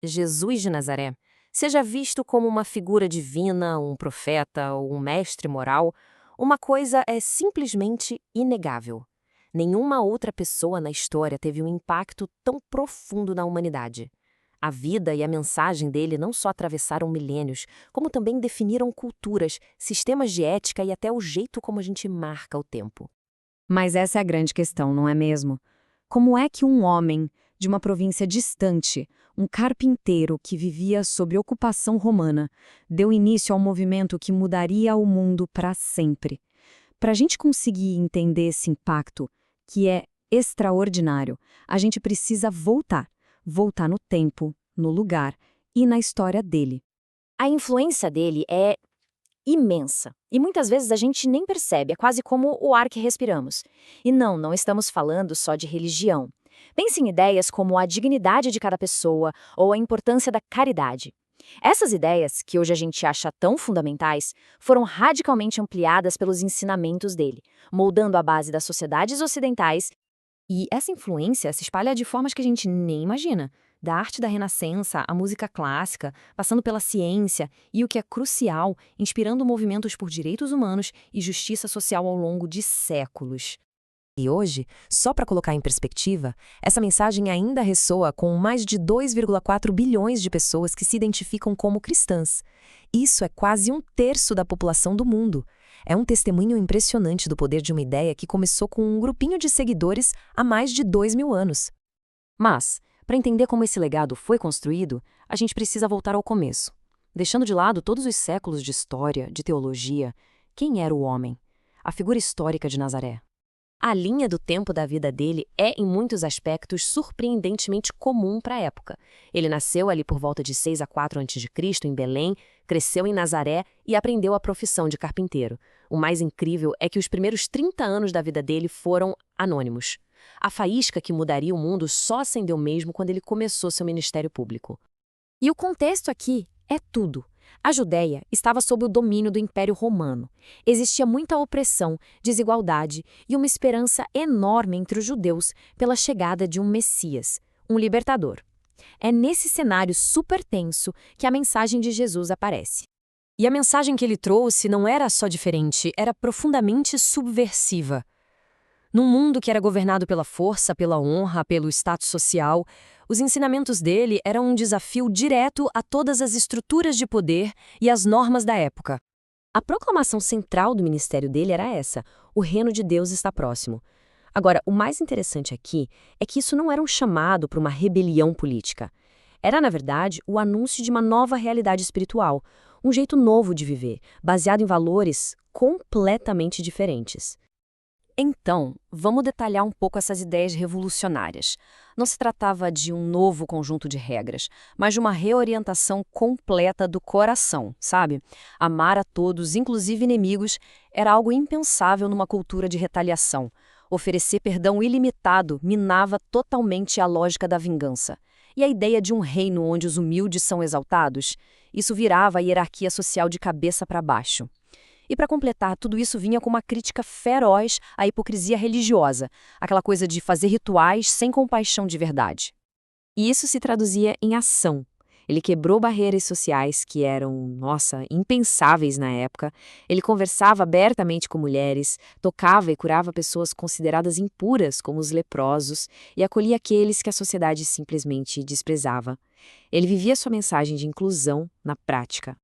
Jesus de Nazaré, seja visto como uma figura divina, um profeta ou um mestre moral, uma coisa é simplesmente inegável. Nenhuma outra pessoa na história teve um impacto tão profundo na humanidade. A vida e a mensagem dele não só atravessaram milênios, como também definiram culturas, sistemas de ética e até o jeito como a gente marca o tempo. Mas essa é a grande questão, não é mesmo? Como é que um homem de uma província distante, um carpinteiro que vivia sob ocupação romana, deu início ao movimento que mudaria o mundo para sempre? Para a gente conseguir entender esse impacto, que é extraordinário, a gente precisa voltar no tempo, no lugar e na história dele. A influência dele é imensa. E muitas vezes a gente nem percebe, é quase como o ar que respiramos. E não estamos falando só de religião. Pense em ideias como a dignidade de cada pessoa ou a importância da caridade. Essas ideias, que hoje a gente acha tão fundamentais, foram radicalmente ampliadas pelos ensinamentos dele, moldando a base das sociedades ocidentais. E essa influência se espalha de formas que a gente nem imagina. Da arte da Renascença à música clássica, passando pela ciência e, o que é crucial, inspirando movimentos por direitos humanos e justiça social ao longo de séculos. E hoje, só para colocar em perspectiva, essa mensagem ainda ressoa com mais de 2,4 bilhões de pessoas que se identificam como cristãs. Isso é quase um terço da população do mundo. É um testemunho impressionante do poder de uma ideia que começou com um grupinho de seguidores há mais de 2.000 anos. Mas, para entender como esse legado foi construído, a gente precisa voltar ao começo. Deixando de lado todos os séculos de história, de teologia, quem era o homem? A figura histórica de Nazaré. A linha do tempo da vida dele é, em muitos aspectos, surpreendentemente comum para a época. Ele nasceu ali por volta de 6 a 4 a.C., em Belém, cresceu em Nazaré e aprendeu a profissão de carpinteiro. O mais incrível é que os primeiros 30 anos da vida dele foram anônimos. A faísca que mudaria o mundo só acendeu mesmo quando ele começou seu ministério público. E o contexto aqui é tudo. A Judéia estava sob o domínio do Império Romano. Existia muita opressão, desigualdade e uma esperança enorme entre os judeus pela chegada de um Messias, um libertador. É nesse cenário super tenso que a mensagem de Jesus aparece. E a mensagem que ele trouxe não era só diferente, era profundamente subversiva. Num mundo que era governado pela força, pela honra, pelo status social, os ensinamentos dele eram um desafio direto a todas as estruturas de poder e as normas da época. A proclamação central do ministério dele era essa: o reino de Deus está próximo. Agora, o mais interessante aqui é que isso não era um chamado para uma rebelião política. Era, na verdade, o anúncio de uma nova realidade espiritual, um jeito novo de viver, baseado em valores completamente diferentes. Então, vamos detalhar um pouco essas ideias revolucionárias. Não se tratava de um novo conjunto de regras, mas de uma reorientação completa do coração, sabe? Amar a todos, inclusive inimigos, era algo impensável numa cultura de retaliação. Oferecer perdão ilimitado minava totalmente a lógica da vingança. E a ideia de um reino onde os humildes são exaltados? Isso virava a hierarquia social de cabeça para baixo. E para completar, tudo isso vinha com uma crítica feroz à hipocrisia religiosa, aquela coisa de fazer rituais sem compaixão de verdade. E isso se traduzia em ação. Ele quebrou barreiras sociais que eram, impensáveis na época. Ele conversava abertamente com mulheres, tocava e curava pessoas consideradas impuras, como os leprosos, e acolhia aqueles que a sociedade simplesmente desprezava. Ele vivia sua mensagem de inclusão na prática.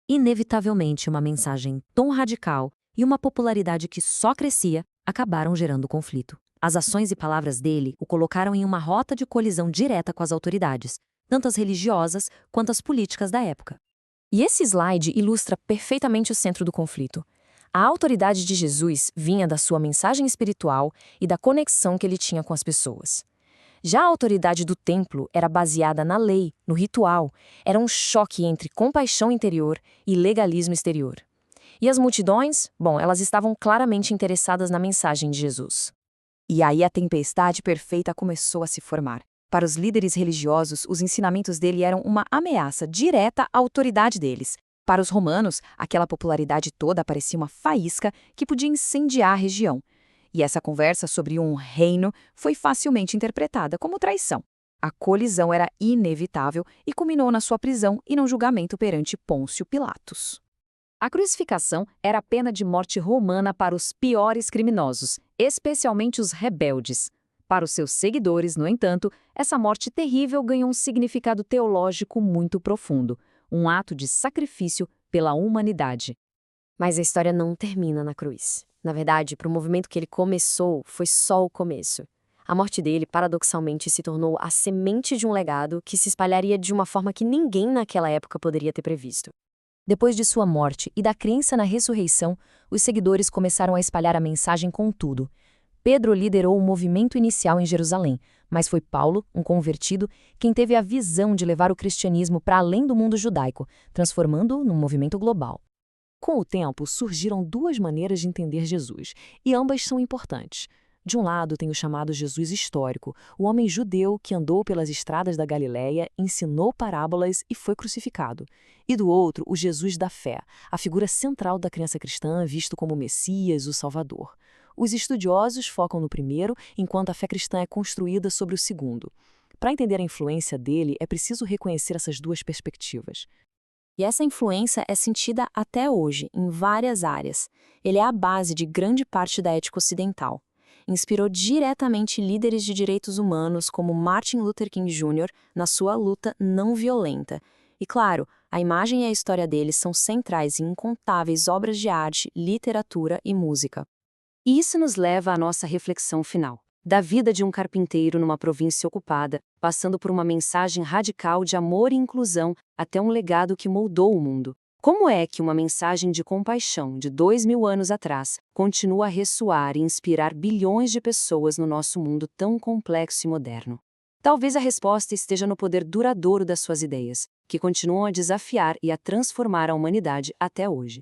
Inevitavelmente, uma mensagem tão radical e uma popularidade que só crescia acabaram gerando conflito. As ações e palavras dele o colocaram em uma rota de colisão direta com as autoridades, tanto as religiosas quanto as políticas da época. E esse slide ilustra perfeitamente o centro do conflito. A autoridade de Jesus vinha da sua mensagem espiritual e da conexão que ele tinha com as pessoas. Já a autoridade do templo era baseada na lei, no ritual. Era um choque entre compaixão interior e legalismo exterior. E as multidões? Bom, elas estavam claramente interessadas na mensagem de Jesus. E aí a tempestade perfeita começou a se formar. Para os líderes religiosos, os ensinamentos dele eram uma ameaça direta à autoridade deles. Para os romanos, aquela popularidade toda parecia uma faísca que podia incendiar a região. E essa conversa sobre um reino foi facilmente interpretada como traição. A colisão era inevitável e culminou na sua prisão e num julgamento perante Pôncio Pilatos. A crucificação era a pena de morte romana para os piores criminosos, especialmente os rebeldes. Para os seus seguidores, no entanto, essa morte terrível ganhou um significado teológico muito profundo, um ato de sacrifício pela humanidade. Mas a história não termina na cruz. Na verdade, para o movimento que ele começou, foi só o começo. A morte dele, paradoxalmente, se tornou a semente de um legado que se espalharia de uma forma que ninguém naquela época poderia ter previsto. Depois de sua morte e da crença na ressurreição, os seguidores começaram a espalhar a mensagem com tudo. Pedro liderou o movimento inicial em Jerusalém, mas foi Paulo, um convertido, quem teve a visão de levar o cristianismo para além do mundo judaico, transformando-o num movimento global. Com o tempo, surgiram duas maneiras de entender Jesus, e ambas são importantes. De um lado, tem o chamado Jesus histórico, o homem judeu que andou pelas estradas da Galileia, ensinou parábolas e foi crucificado. E do outro, o Jesus da fé, a figura central da crença cristã, visto como o Messias, o Salvador. Os estudiosos focam no primeiro, enquanto a fé cristã é construída sobre o segundo. Para entender a influência dele, é preciso reconhecer essas duas perspectivas. E essa influência é sentida até hoje, em várias áreas. Ele é a base de grande parte da ética ocidental. Inspirou diretamente líderes de direitos humanos como Martin Luther King Jr. na sua luta não violenta. E claro, a imagem e a história dele são centrais em incontáveis obras de arte, literatura e música. E isso nos leva à nossa reflexão final. Da vida de um carpinteiro numa província ocupada, passando por uma mensagem radical de amor e inclusão, até um legado que moldou o mundo. Como é que uma mensagem de compaixão de 2000 anos atrás continua a ressoar e inspirar bilhões de pessoas no nosso mundo tão complexo e moderno? Talvez a resposta esteja no poder duradouro das suas ideias, que continuam a desafiar e a transformar a humanidade até hoje.